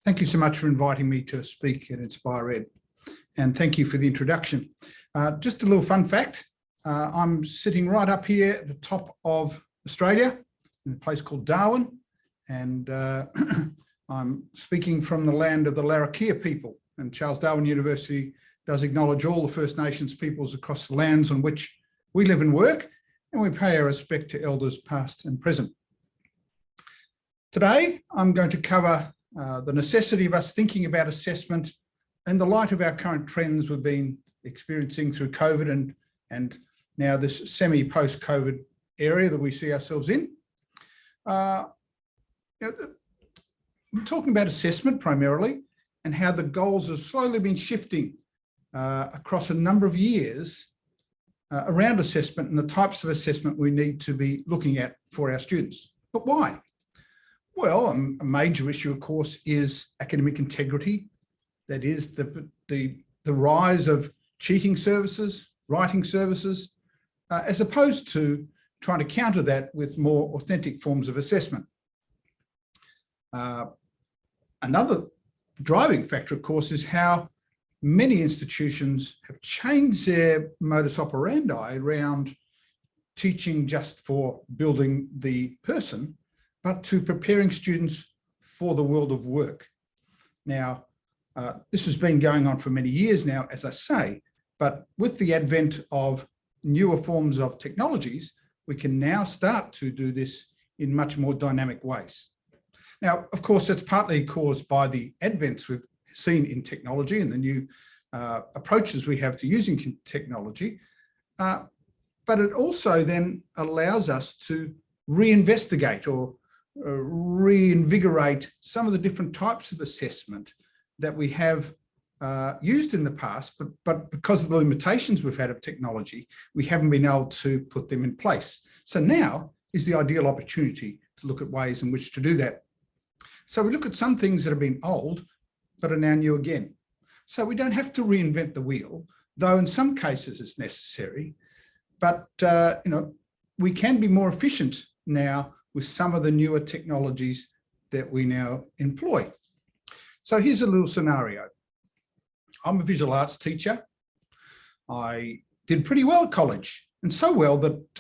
Thank you so much for inviting me to speak at InspireEd, and thank you for the introduction. Just a little fun fact, I'm sitting right up here at the top of Australia in a place called Darwin, and I'm speaking from the land of the Larrakia people, and Charles Darwin University does acknowledge all the First Nations peoples across the lands on which we live and work, and we pay our respect to elders past and present. Today, I'm going to cover the necessity of us thinking about assessment in the light of our current trends we've been experiencing through COVID and now this semi-post-COVID area that we see ourselves in. We're talking about assessment primarily and how the goals have slowly been shifting across a number of years around assessment and the types of assessment we need to be looking at for our students. But why? Well, a major issue, of course, is academic integrity. That is the rise of cheating services, writing services, as opposed to trying to counter that with more authentic forms of assessment. Another driving factor, of course, is how many institutions have changed their modus operandi around teaching just for building the person, but to preparing students for the world of work. Now, this has been going on for many years now, as I say, but with the advent of newer forms of technologies, we can now start to do this in much more dynamic ways. Now, of course, that's partly caused by the advents we've seen in technology and the new approaches we have to using technology, but it also then allows us to reinvestigate or reinvigorate some of the different types of assessment that we have used in the past, but because of the limitations we've had of technology, we haven't been able to put them in place. So now is the ideal opportunity to look at ways in which to do that. So we look at some things that have been old, but are now new again. So we don't have to reinvent the wheel, though in some cases it's necessary, but we can be more efficient now with some of the newer technologies that we now employ. So here's a little scenario. I'm a visual arts teacher. I did pretty well at college, and so well that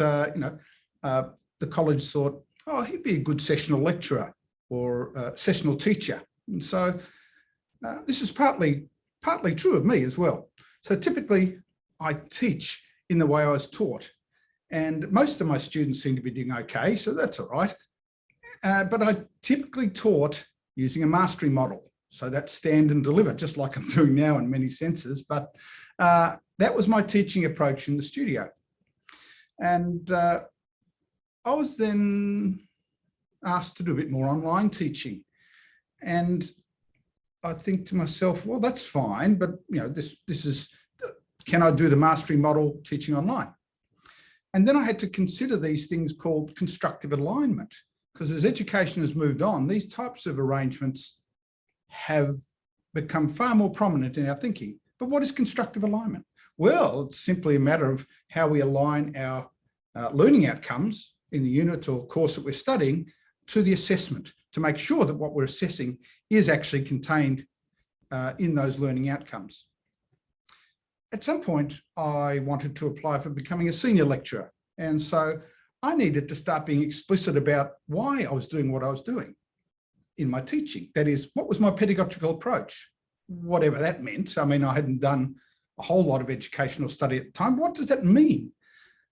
the college thought, oh, he'd be a good sessional lecturer or sessional teacher. And so this is partly true of me as well. So typically I teach in the way I was taught, and most of my students seem to be doing okay, so that's all right. But I typically taught using a mastery model. So that's stand and deliver, just like I'm doing now in many senses. But that was my teaching approach in the studio. And I was then asked to do a bit more online teaching. And I think to myself, well, that's fine, but this is, can I do the mastery model teaching online? And then I had to consider these things called constructive alignment, because as education has moved on, these types of arrangements have become far more prominent in our thinking. But what is constructive alignment? Well, it's simply a matter of how we align our learning outcomes in the unit or course that we're studying to the assessment, to make sure that what we're assessing is actually contained in those learning outcomes. At some point, I wanted to apply for becoming a senior lecturer. And so I needed to start being explicit about why I was doing what I was doing in my teaching. That is, what was my pedagogical approach? Whatever that meant. I mean, I hadn't done a whole lot of educational study at the time. What does that mean?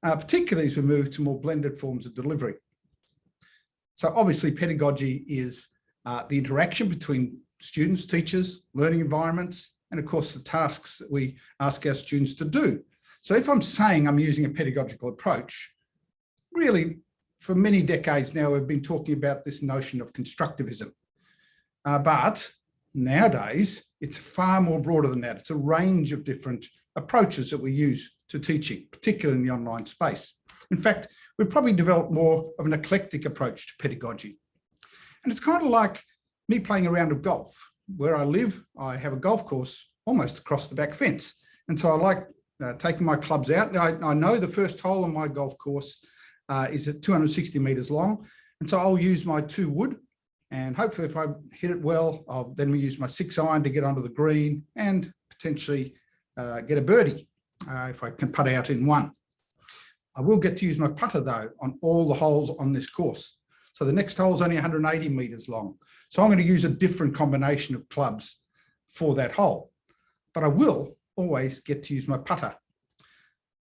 Particularly as we move to more blended forms of delivery. So obviously pedagogy is the interaction between students, teachers, learning environments, and of course the tasks that we ask our students to do. So if I'm saying I'm using a pedagogical approach, really for many decades now we've been talking about this notion of constructivism. But nowadays it's far more broader than that. It's a range of different approaches that we use to teaching, particularly in the online space. In fact, we've probably developed more of an eclectic approach to pedagogy. And it's kind of like me playing a round of golf. Where I live, I have a golf course almost across the back fence. And so I like taking my clubs out. I know the first hole on my golf course is at 260 meters long. And so I'll use my 2 wood And hopefully if I hit it well, I'll then use my 6-iron to get onto the green and potentially get a birdie if I can putt out in one. I will get to use my putter though on all the holes on this course. So the next hole is only 180 meters long. So I'm going to use a different combination of clubs for that hole, but I will always get to use my putter.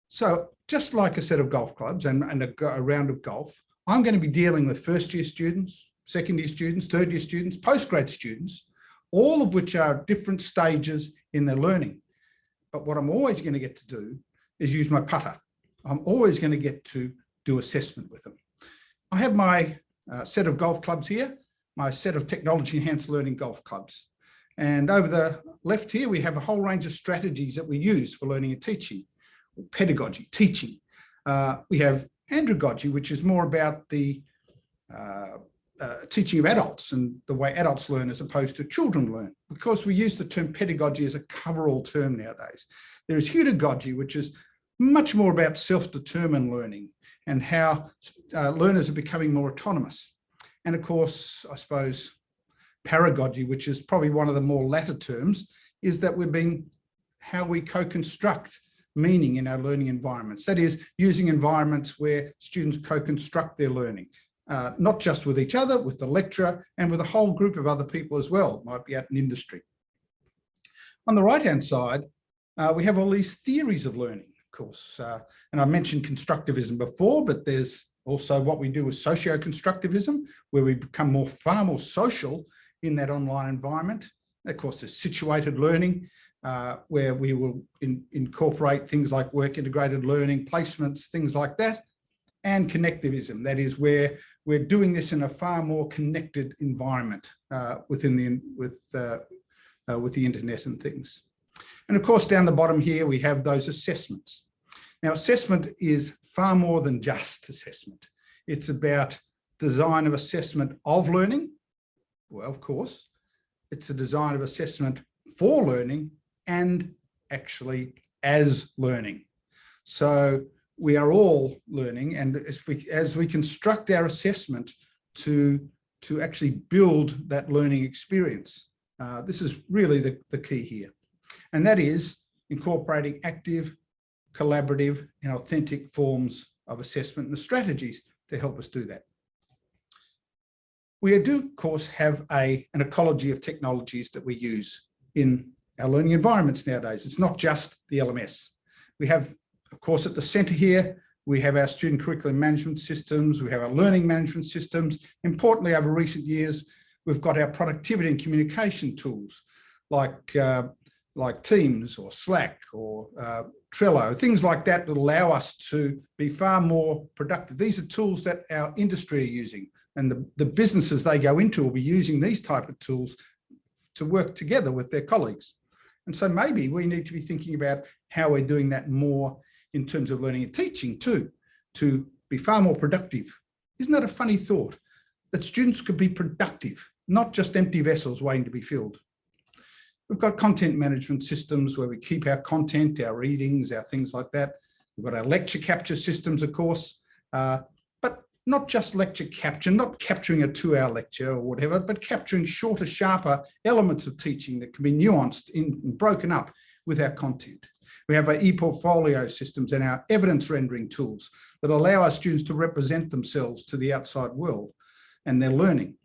So just like a set of golf clubs and a round of golf, I'm going to be dealing with first-year students, second-year students, third-year students, postgrad students, all of which are at different stages in their learning. But what I'm always going to get to do is use my putter. I'm always going to get to do assessment with them. I have my set of golf clubs here, my set of technology-enhanced learning golf clubs. And over the left here, we have a whole range of strategies that we use for learning and teaching. Pedagogy, teaching. We have andragogy, which is more about the teaching of adults and the way adults learn as opposed to children learn. Because we use the term pedagogy as a cover-all term nowadays. There is hudagogy, which is much more about self-determined learning and how learners are becoming more autonomous. And of course, I suppose, paragogy, which is probably one of the more latter terms, is that we've been how we co-construct meaning in our learning environments. That is, using environments where students co-construct their learning, not just with each other, with the lecturer, and with a whole group of other people as well, might be at an industry. On the right-hand side, we have all these theories of learning, of course, and I mentioned constructivism before, but there's also what we do with socio-constructivism, where we become far more social in that online environment. Of course, there's situated learning, where we will incorporate things like work integrated learning, placements, things like that, and connectivism. That is where we're doing this in a far more connected environment with the internet and things. And of course, down the bottom here, we have those assessments. Now, assessment is far more than just assessment. It's about design of assessment of learning. Well, of course, it's a design of assessment for learning and actually as learning. So we are all learning, and as we construct our assessment to actually build that learning experience, this is really the key here. And that is incorporating active, collaborative, and authentic forms of assessment and the strategies to help us do that. We do, of course, have an ecology of technologies that we use in our learning environments nowadays. It's not just the LMS. We have, of course, at the centre here, we have our student curriculum management systems, we have our learning management systems. Importantly, over recent years, we've got our productivity and communication tools like Teams or Slack or Trello, things like that that allow us to be far more productive. These are tools that our industry are using, and the businesses they go into will be using these type of tools to work together with their colleagues. And so maybe we need to be thinking about how we're doing that more in terms of learning and teaching too, to be far more productive. Isn't that a funny thought? That students could be productive, not just empty vessels waiting to be filled. We've got content management systems where we keep our content, our readings, our things like that. We've got our lecture capture systems, of course, but not just lecture capture, not capturing a 2-hour lecture or whatever, but capturing shorter, sharper elements of teaching that can be nuanced and broken up with our content. We have our e-portfolio systems and our evidence rendering tools that allow our students to represent themselves to the outside world and their learning.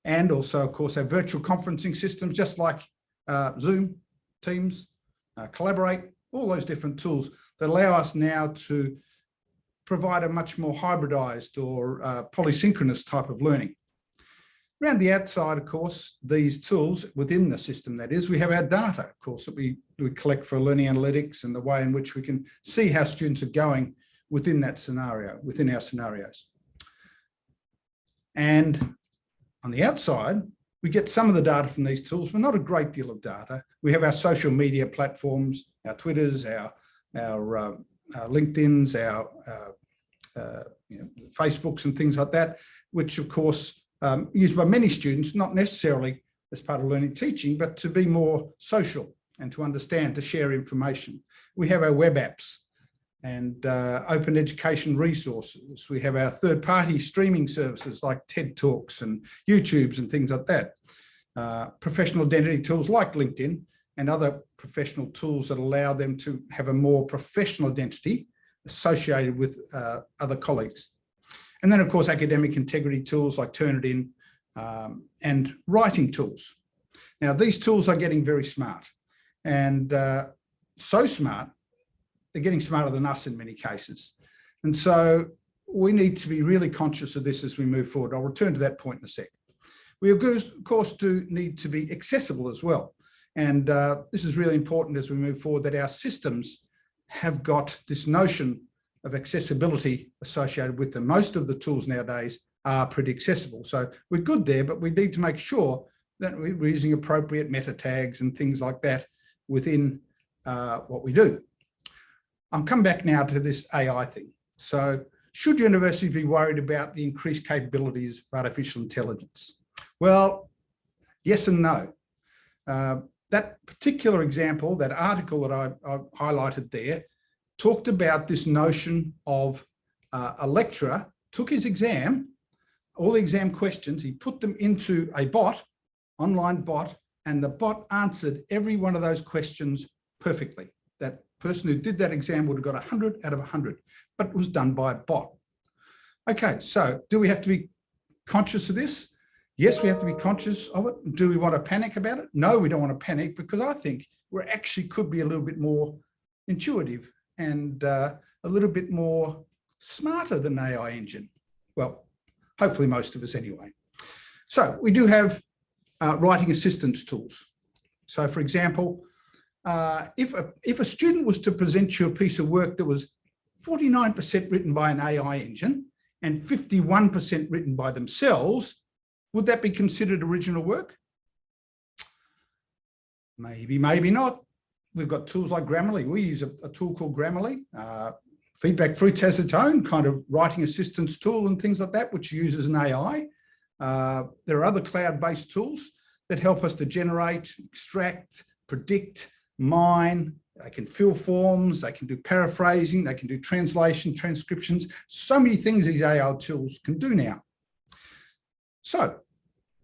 And also, of course, our virtual conferencing systems, just like Zoom, Teams, Collaborate, all those different tools that allow us now to provide a much more hybridized or polysynchronous type of learning. Around the outside, of course, these tools within the system, that is, we have our data, of course, that we collect for learning analytics and the way in which we can see how students are going within that scenario, within our scenarios. And on the outside, we get some of the data from these tools, but not a great deal of data. We have our social media platforms, our Twitters, our LinkedIn's, our Facebooks and things like that, which of course used by many students, not necessarily as part of learning teaching, but to be more social and to understand, to share information. We have our web apps and open education resources. We have our third-party streaming services like TED Talks and YouTubes and things like that. Professional identity tools like LinkedIn and other professional tools that allow them to have a more professional identity associated with other colleagues. And then, of course, academic integrity tools like Turnitin and writing tools. Now, these tools are getting very smart, and so smart, they're getting smarter than us in many cases. And so we need to be really conscious of this as we move forward. I'll return to that point in a sec. We, of course, do need to be accessible as well. And this is really important as we move forward, that our systems have got this notion of accessibility associated with them. Most of the tools nowadays are pretty accessible. So we're good there, but we need to make sure that we're using appropriate meta tags and things like that within what we do. I'll come back now to this AI thing. So should universities be worried about the increased capabilities of artificial intelligence? Well, yes and no. That particular example, that article that I highlighted there, talked about this notion of a lecturer took his exam, all the exam questions, he put them into a bot, online bot, and the bot answered every one of those questions perfectly. That person who did that exam would have got 100 out of 100, but it was done by a bot. Okay, so do we have to be conscious of this? Yes, we have to be conscious of it. Do we want to panic about it? No, we don't want to panic, because I think we actually could be a little bit more intuitive and a little bit more smarter than an AI engine. Well, hopefully most of us anyway. So we do have writing assistance tools. So for example, if a student was to present you a piece of work that was 49% written by an AI engine and 51% written by themselves, would that be considered original work? Maybe, maybe not. We've got tools like Grammarly. We use a tool called Grammarly. Feedback Fruits has its own kind of writing assistance tool and things like that, which uses an AI. There are other cloud-based tools that help us to generate, extract, predict, mine. They can fill forms, they can do paraphrasing, they can do translation, transcriptions. So many things these AI tools can do now. So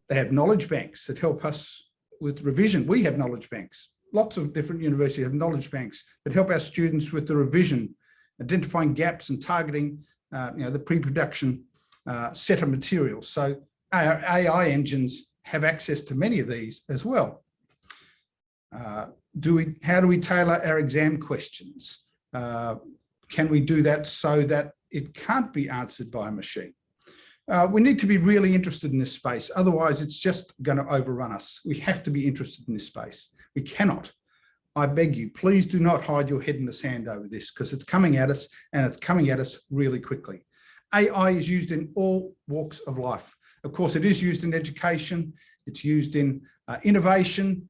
they have knowledge banks that help us with revision. We have knowledge banks. Lots of different universities have knowledge banks that help our students with the revision, identifying gaps and targeting the pre-production set of materials. So our AI engines have access to many of these as well. How do we tailor our exam questions? Can we do that so that it can't be answered by a machine? We need to be really interested in this space. Otherwise, it's just going to overrun us. We have to be interested in this space. We cannot. I beg you, please do not hide your head in the sand over this, because it's coming at us, and it's coming at us really quickly. AI is used in all walks of life. Of course, it is used in education. It's used in innovation.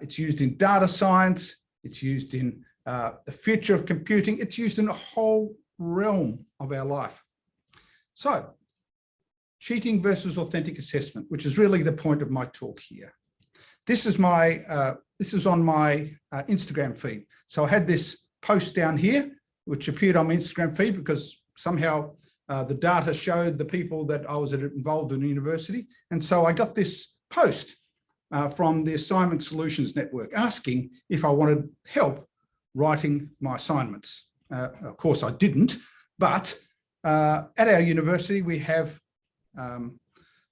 It's used in data science. It's used in the future of computing. It's used in a whole realm of our life. So, cheating versus authentic assessment, which is really the point of my talk here. This is on my Instagram feed. So I had this post down here, which appeared on my Instagram feed because somehow the data showed the people that I was involved in the university. And so I got this post from the Assignment Solutions Network asking if I wanted help writing my assignments. Of course, I didn't, but at our university, we have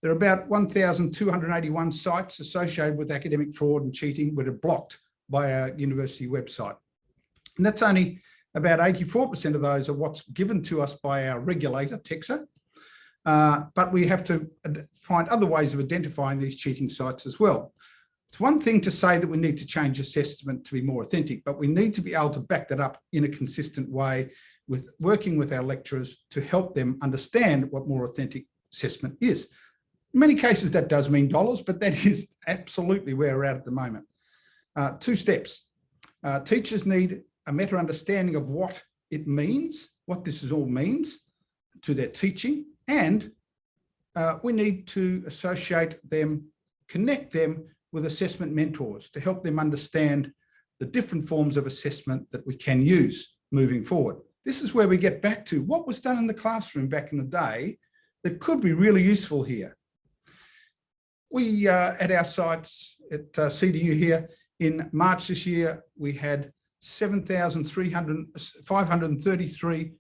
there are about 1,281 sites associated with academic fraud and cheating that are blocked by our university website. And that's only about 84% of those are what's given to us by our regulator, TEXA. But we have to find other ways of identifying these cheating sites as well. It's one thing to say that we need to change assessment to be more authentic, but we need to be able to back that up in a consistent way with working with our lecturers to help them understand what more authentic assessment is. In many cases, that does mean dollars, but that is absolutely where we're at the moment. 2 steps. Teachers need a better understanding of what it means, what this all means to their teaching, and we need to associate them, connect them with assessment mentors to help them understand the different forms of assessment that we can use moving forward. this is where we get back to what was done in the classroom back in the day that could be really useful here. We, at our sites at CDU here, in March this year, we had 7,533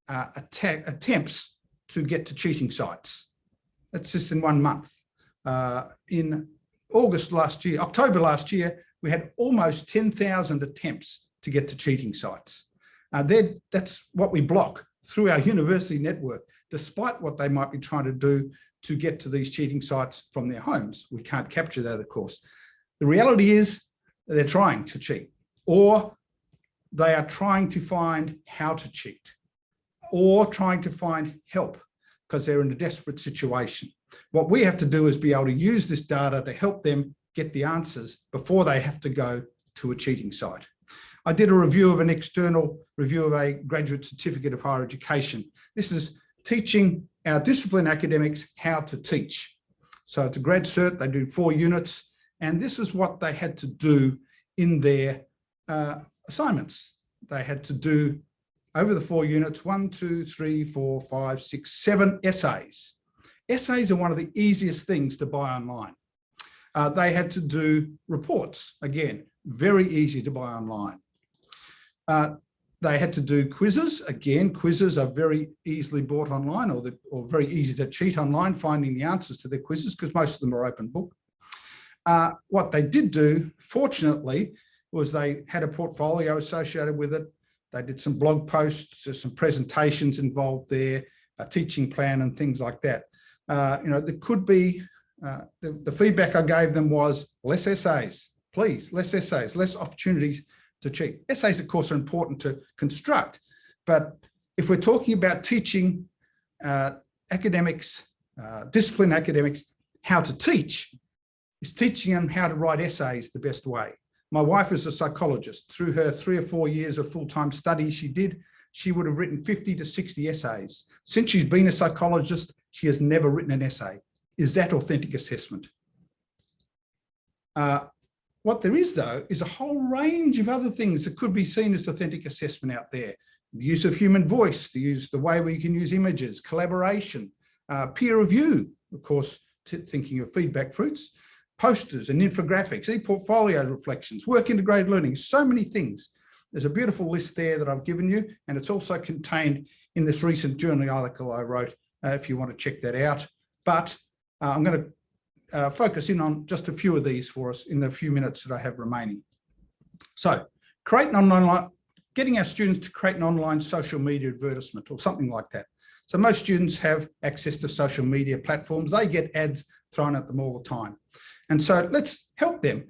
attempts to get to cheating sites. That's just in 1 month. In October last year, we had almost 10,000 attempts to get to cheating sites. That's what we block through our university network, despite what they might be trying to do to get to these cheating sites from their homes. We can't capture that, of course. The reality is they're trying to cheat, or they are trying to find how to cheat, or trying to find help because they're in a desperate situation. What we have to do is be able to use this data to help them get the answers before they have to go to a cheating site. I did a review of an external review of a graduate certificate of higher education. This is teaching our discipline academics how to teach. So it's a grad cert, they do 4 units, and this is what they had to do in their assignments. They had to do, over the 4 units, 1, 2, 3, 4, 5, 6, 7 essays. Essays are one of the easiest things to buy online. They had to do reports, again, very easy to buy online. They had to do quizzes. Again, quizzes are very easily bought online, or very easy to cheat online, finding the answers to their quizzes, because most of them are open book. What they did do, fortunately, was they had a portfolio associated with it. They did some blog posts, some presentations involved there, a teaching plan and things like that. There could be, the feedback I gave them was less essays, please, less essays, less opportunities to cheat. Essays, of course, are important to construct, but if we're talking about teaching academics, discipline academics, how to teach, is teaching them how to write essays the best way. My wife is a psychologist. Through her 3 or 4 years of full-time study she would have written 50 to 60 essays. Since she's been a psychologist, she has never written an essay. Is that authentic assessment? What there is, though, is a whole range of other things that could be seen as authentic assessment out there. The use of human voice, the way we can use images, collaboration, peer review, of course, thinking of feedback fruits, posters and infographics, e-portfolio reflections, work integrated learning, so many things. There's a beautiful list there that I've given you, and it's also contained in this recent journal article I wrote, if you want to check that out. But I'm going to focus in on just a few of these for us in the few minutes that I have remaining. So, getting our students to create an online social media advertisement or something like that. So most students have access to social media platforms. They get ads thrown at them all the time. And so let's help them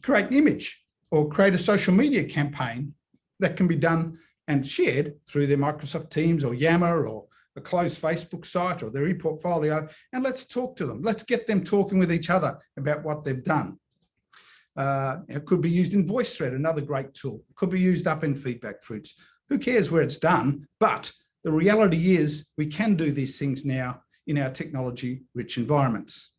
create an image or create a social media campaign that can be done and shared through their Microsoft Teams or Yammer or a closed Facebook site or their e-portfolio, and let's talk to them. Let's get them talking with each other about what they've done. It could be used in VoiceThread, another great tool. It could be used up in feedback fruits. Who cares where it's done? But the reality is we can do these things now in our technology-rich environments.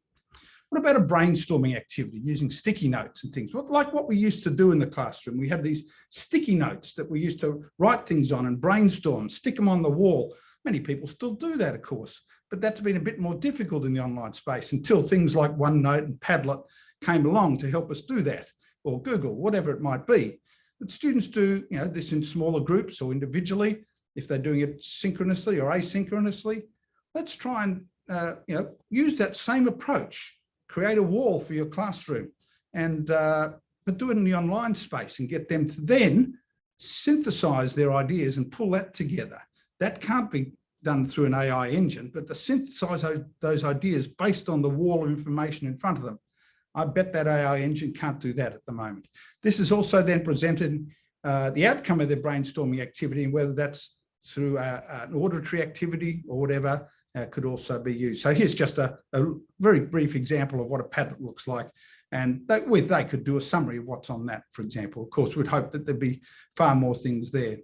What about a brainstorming activity using sticky notes and things? Like what we used to do in the classroom. We had these sticky notes that we used to write things on and brainstorm, stick them on the wall. Many people still do that, of course, but that's been a bit more difficult in the online space until things like OneNote and Padlet came along to help us do that, or Google, whatever it might be. But students do this in smaller groups or individually, if they're doing it synchronously or asynchronously. Let's try and use that same approach. Create a wall for your classroom, and but do it in the online space and get them to then synthesize their ideas and pull that together. That can't be done through an AI engine, but to synthesize those ideas based on the wall of information in front of them. I bet that AI engine can't do that at the moment. This is also then presented the outcome of their brainstorming activity, and whether that's through an auditory activity or whatever, could also be used. So here's just a very brief example of what a Padlet looks like. And they could do a summary of what's on that, for example. Of course, we'd hope that there'd be far more things there.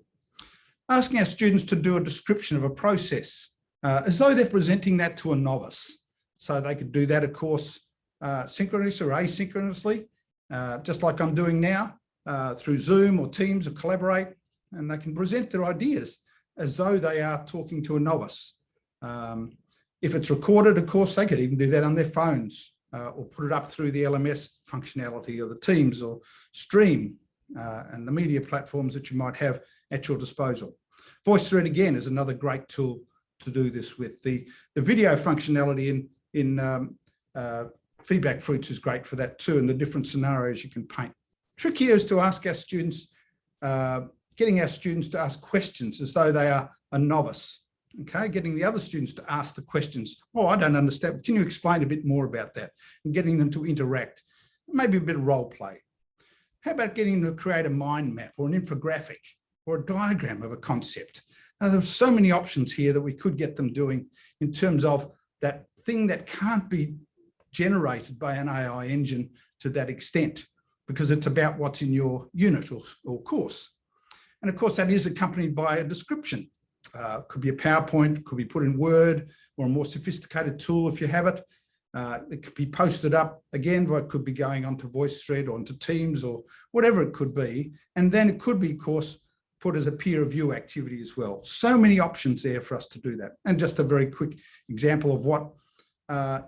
Asking our students to do a description of a process as though they're presenting that to a novice. So they could do that, of course, synchronously or asynchronously, just like I'm doing now, through Zoom or Teams or Collaborate, and they can present their ideas as though they are talking to a novice. If it's recorded, of course, they could even do that on their phones or put it up through the LMS functionality or the Teams or Stream and the media platforms that you might have at your disposal. VoiceThread, again, is another great tool to do this with. The video functionality in Feedback Fruits is great for that too, and the different scenarios you can paint. Trick here is to ask our students, getting our students to ask questions as though they are a novice. Okay, getting the other students to ask the questions. Oh, I don't understand. Can you explain a bit more about that? And getting them to interact, maybe a bit of role play. How about getting them to create a mind map or an infographic or a diagram of a concept? Now, there's so many options here that we could get them doing in terms of that thing that can't be generated by an AI engine to that extent, because it's about what's in your unit or course. And of course, that is accompanied by a description. Could be a PowerPoint, could be put in Word or a more sophisticated tool if you have it. It could be posted up again, or it could be going onto VoiceThread or onto Teams or whatever it could be. And then it could be, of course, put as a peer review activity as well. So many options there for us to do that. And just a very quick example of what, one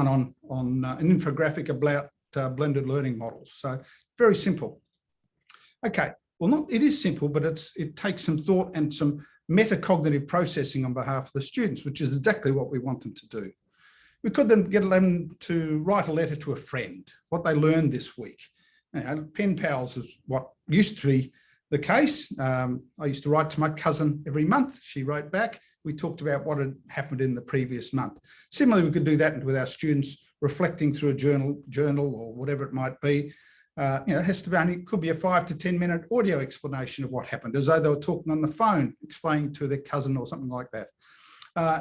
on an infographic about blended learning models. So very simple. Okay. Well, it is simple, but it takes some thought and some metacognitive processing on behalf of the students, which is exactly what we want them to do. We could then get them to write a letter to a friend, what they learned this week. Pen pals is what used to be the case. I used to write to my cousin every month. She wrote back. We talked about what had happened in the previous month. Similarly, we could do that with our students, reflecting through a journal or whatever it might be. It has to be only, could be a 5 to 10 minute audio explanation of what happened, as though they were talking on the phone, explaining to their cousin or something like that.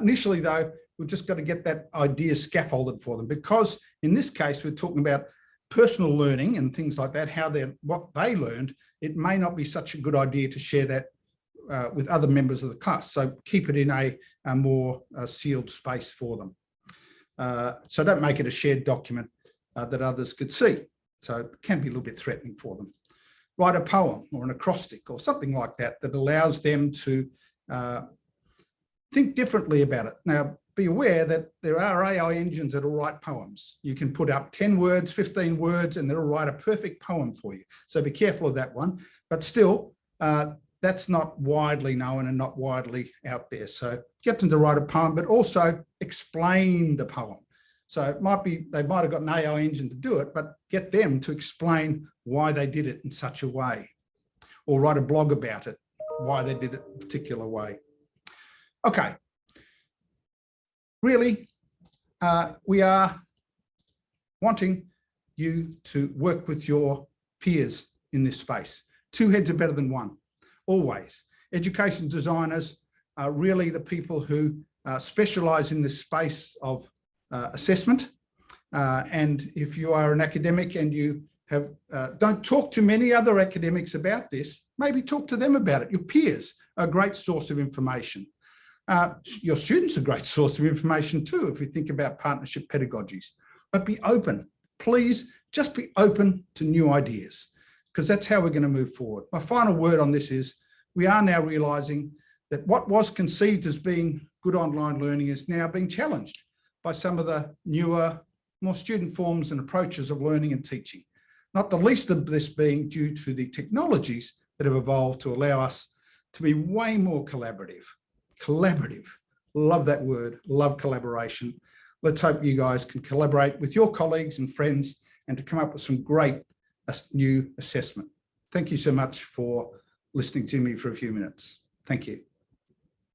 Initially, though, we've just got to get that idea scaffolded for them, because in this case, we're talking about personal learning and things like that, what they learned. It may not be such a good idea to share that with other members of the class. So keep it in a more sealed space for them. So don't make it a shared document that others could see. So it can be a little bit threatening for them. Write a poem or an acrostic or something like that that allows them to think differently about it. Now, be aware that there are AI engines that will write poems. You can put up 10 words, 15 words, and they'll write a perfect poem for you. So be careful of that one. But still, that's not widely known and not widely out there. So get them to write a poem, but also explain the poem. So it might be, they might have got an AI engine to do it, but get them to explain why they did it in such a way, or write a blog about it, why they did it a particular way. Okay. Really, we are wanting you to work with your peers in this space. Two heads are better than one, always. Education designers are really the people who specialize in this space of assessment. And if you are an academic and you have don't talk to many other academics about this, maybe talk to them about it. Your peers are a great source of information. Your students are a great source of information too, if you think about partnership pedagogies. But be open. Please just be open to new ideas, because that's how we're going to move forward. My final word on this is we are now realizing that what was conceived as being good online learning is now being challenged by some of the newer, more student forms and approaches of learning and teaching. Not the least of this being due to the technologies that have evolved to allow us to be way more collaborative. Collaborative, love that word, love collaboration. Let's hope you guys can collaborate with your colleagues and friends and to come up with some great new assessment. Thank you so much for listening to me for a few minutes. Thank you.